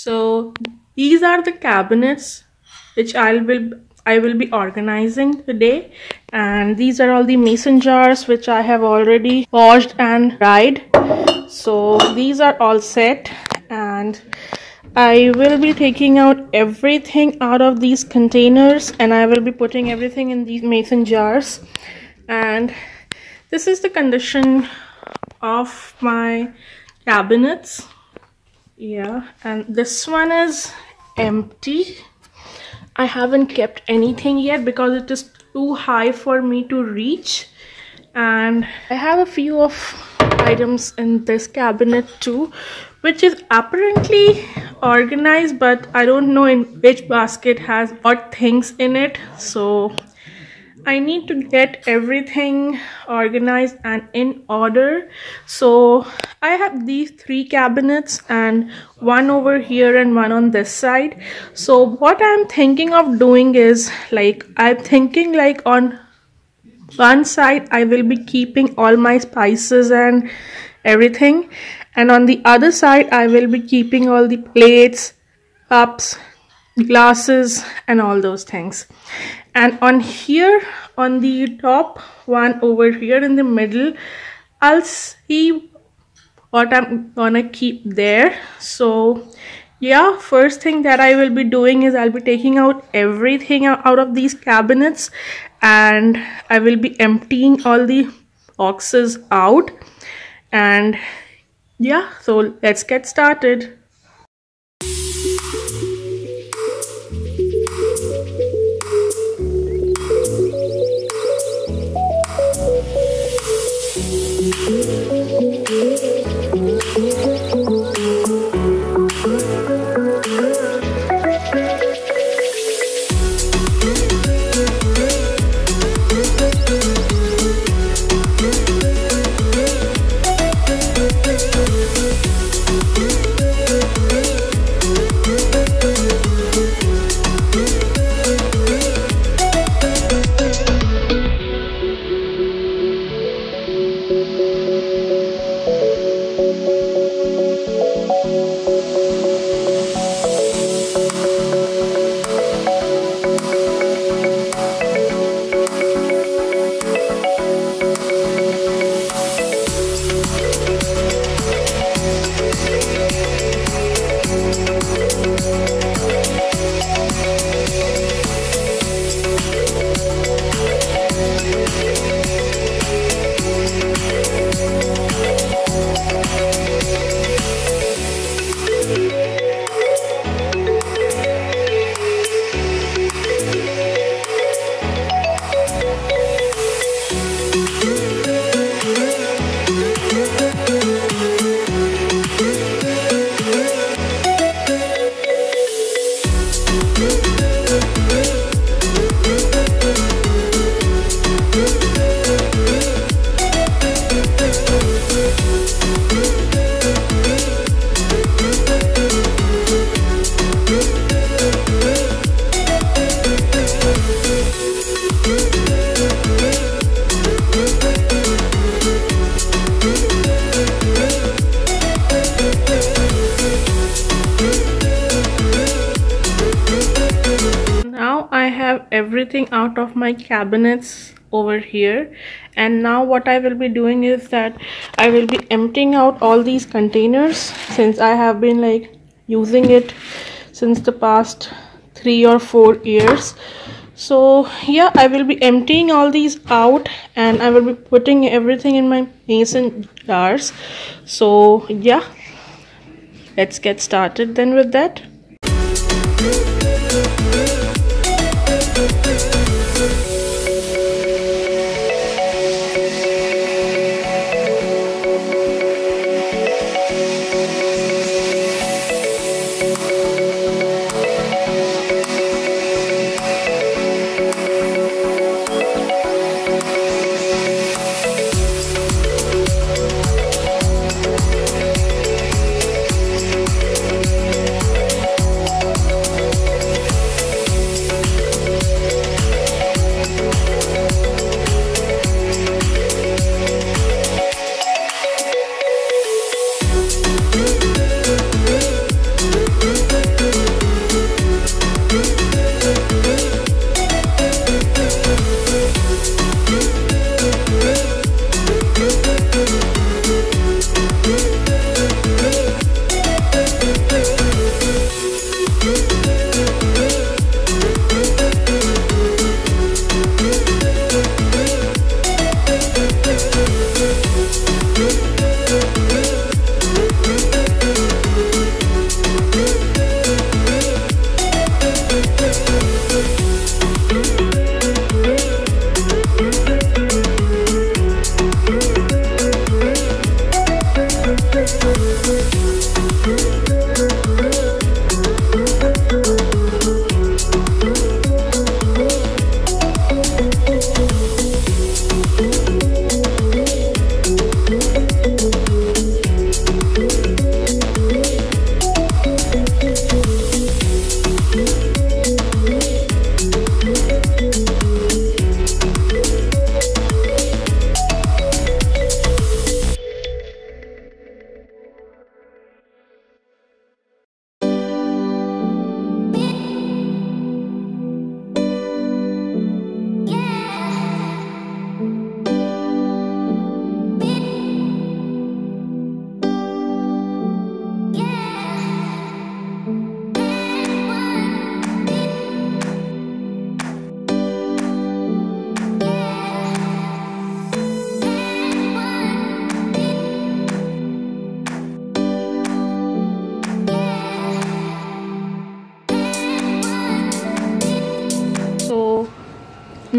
So these are the cabinets which I will be organizing today, and these are all the mason jars which I have already washed and dried. So these are all set, and I will be taking out everything out of these containers and I will be putting everything in these mason jars. And this is the condition of my cabinets. Yeah, and this one is empty. I haven't kept anything yet because it is too high for me to reach, and I have a few of items in this cabinet too, which is apparently organized, but I don't know in which basket has what things in it. So I need to get everything organized and in order. So I have these 3 cabinets, and one over here and one on this side. So what I'm thinking of doing is, like, I'm thinking like on one side I will be keeping all my spices and everything, and on the other side I will be keeping all the plates, cups, glasses and all those things. And on here, on the top one over here in the middle, I'll see what I'm gonna keep there. So yeah, first thing that I will be doing is I'll be taking out everything out of these cabinets, and I will be emptying all the boxes out. And yeah, so let's get started. Everything out of my cabinets over here, and now what I will be doing is that I will be emptying out all these containers, since I have been like using it since the past 3 or 4 years. So yeah, I will be emptying all these out and I will be putting everything in my mason jars. So yeah, let's get started then with that.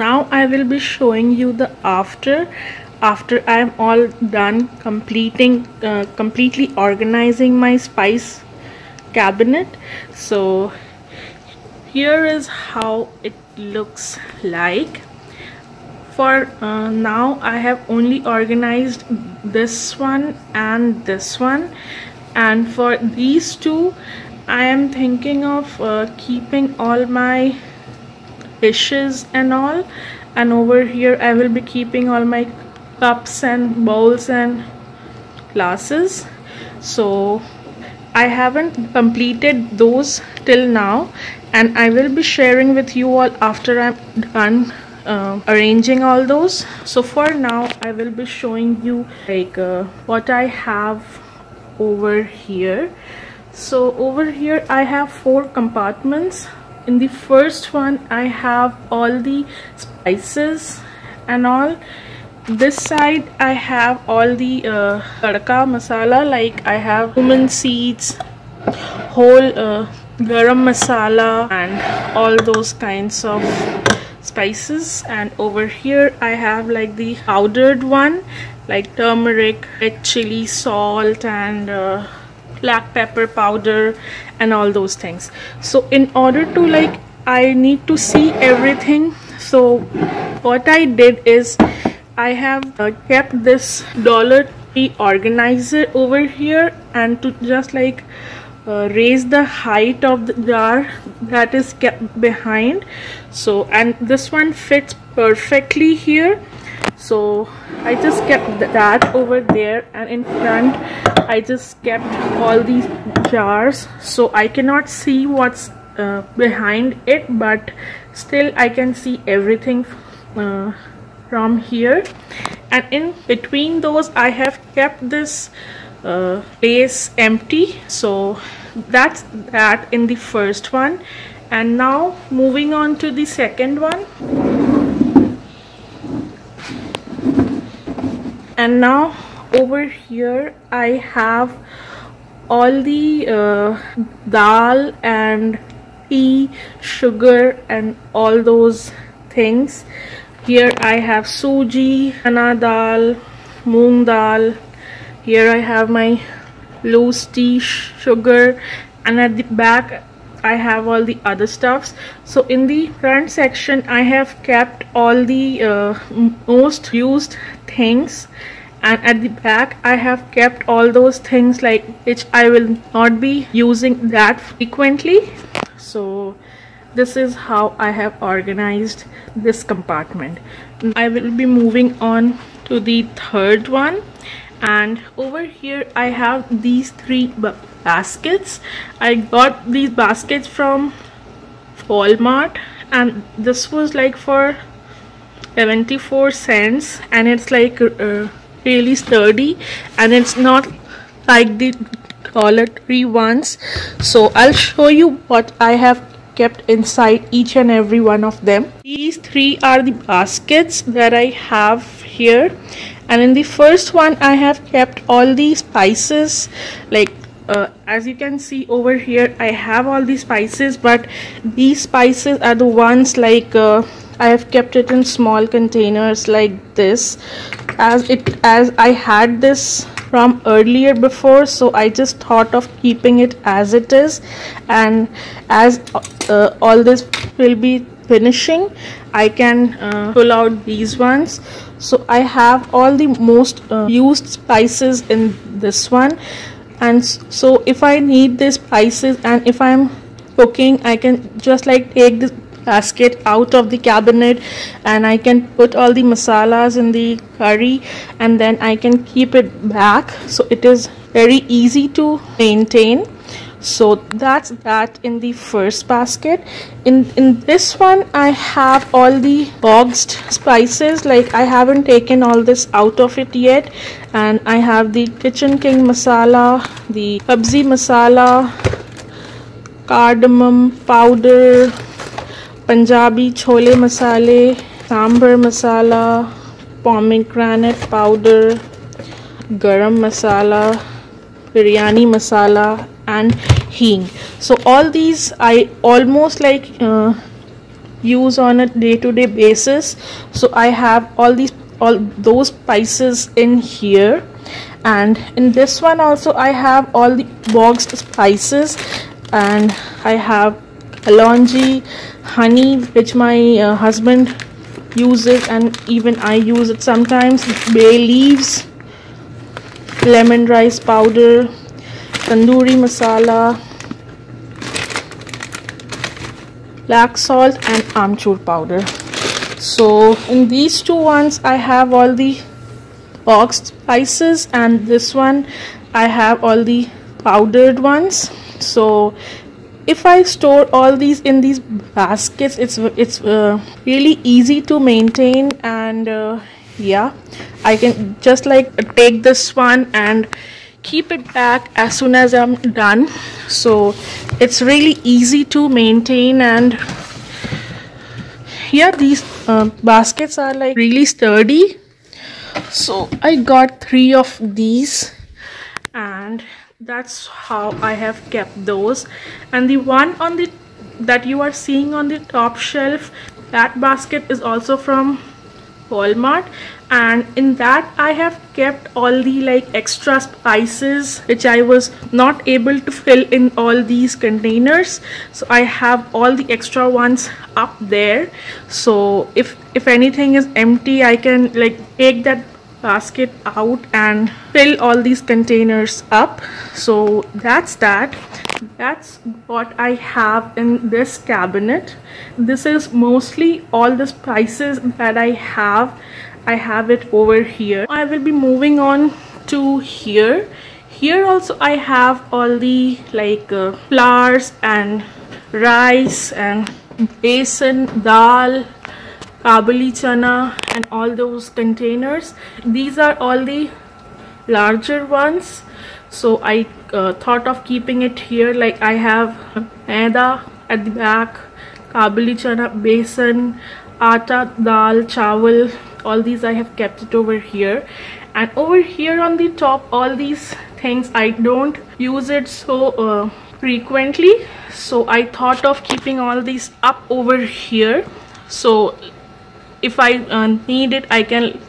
now I will be showing you the after I am all done completely organizing my spice cabinet. So here is how it looks like. For now I have only organized this one and this one, and for these two I am thinking of keeping all my dishes and all, and over here I will be keeping all my cups and bowls and glasses. So I haven't completed those till now, and I will be sharing with you all after I'm done arranging all those. So for now I will be showing you like what I have over here. So over here I have 4 compartments. In the first one I have all the spices and all. This side I have all the tadka masala, like I have cumin seeds, whole garam masala and all those kinds of spices. And over here I have like the powdered one, like turmeric, red chili, salt and black pepper powder and all those things. So in order to like I need to see everything, so what I did is I have kept this $3 organizer over here, and to just like raise the height of the jar that is kept behind. So, and this one fits perfectly here, so I just kept that over there, and in front I just kept all these jars, so I cannot see what's behind it, but still I can see everything from here. And in between those I have kept this place empty. So that's that in the first one. And now moving on to the second one. And now over here I have all the dal and tea, sugar and all those things. Here I have suji, chana dal, moong dal. Here I have my loose tea, sugar, and at the back I have all the other stuffs. So in the front section I have kept all the most used things, and at the back I have kept all those things like which I will not be using that frequently. So this is how I have organized this compartment. I will be moving on to the third one, and over here I have these 3 baskets. I got these baskets from Walmart, and this was like for 74 cents, and it's like really sturdy, and it's not like the $3 ones. So I'll show you what I have kept inside each and every one of them. These 3 are the baskets that I have here, and in the first one I have kept all the spices, like as you can see over here I have all the spices, but these spices are the ones like I have kept it in small containers like this, as I had this from earlier before, so I just thought of keeping it as it is. And as all this will be finishing, I can pull out these ones. So I have all the most used spices in this one, and so if I need these spices and if I'm cooking, I can just like take this basket out of the cabinet and I can put all the masalas in the curry, and then I can keep it back, so it is very easy to maintain. So that's that in the first basket. In this one I have all the boxed spices, like I haven't taken all this out of it yet, and I have the Kitchen King masala, the sabzi masala, cardamom powder, Punjabi chole masale, sambar masala, pomegranate powder, garam masala, biryani masala and hing. So all these I almost like use on a day-to-day basis. So I have all those spices in here, and in this one also I have all the boxed spices, and I have kalonji, honey, which my husband uses and even I use it sometimes, bay leaves, lemon rice powder, tandoori masala, black salt and amchur powder. So in these two ones I have all the boxed spices, and this one I have all the powdered ones. So if I store all these in these baskets, it's really easy to maintain, and yeah, I can just like take this one and keep it back as soon as I'm done. So it's really easy to maintain, and yeah, these baskets are like really sturdy. So I got 3 of these, and that's how I have kept those. And the one on the that you are seeing on the top shelf, that basket is also from Walmart, and in that I have kept all the like extra spices which I was not able to fill in all these containers. So I have all the extra ones up there, so if anything is empty, I can like take that basket out and fill all these containers up. So that's what I have in this cabinet. This is mostly all the spices that I have it over here. I will be moving on to here. Here also I have all the like flours and rice and besan, dal, kabuli chana and all those containers. These are all the larger ones, so I thought of keeping it here. Like I have maida at the back, kabuli chana, besan, atta, dal, chawal, all these I have kept it over here. And over here on the top, all these things I don't use it so frequently, so I thought of keeping all these up over here. So if I need it, I can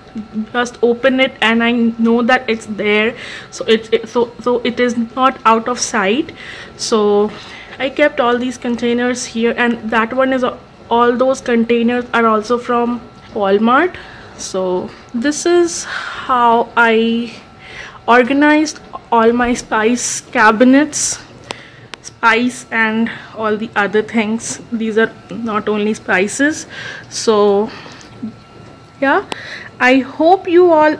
just open it and I know that it's there, so it is not out of sight. So I kept all these containers here, and that one is all those containers are also from Walmart. So this is how I organized all my spice cabinets, spice and all the other things. These are not only spices. So yeah, I hope you all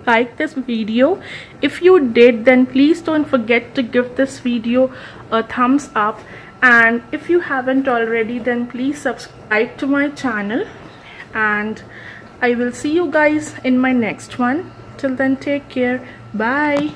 like this video. If you did, then please don't forget to give this video a thumbs up, and if you haven't already, then please subscribe to my channel, and I will see you guys in my next one. Till then, take care. Bye.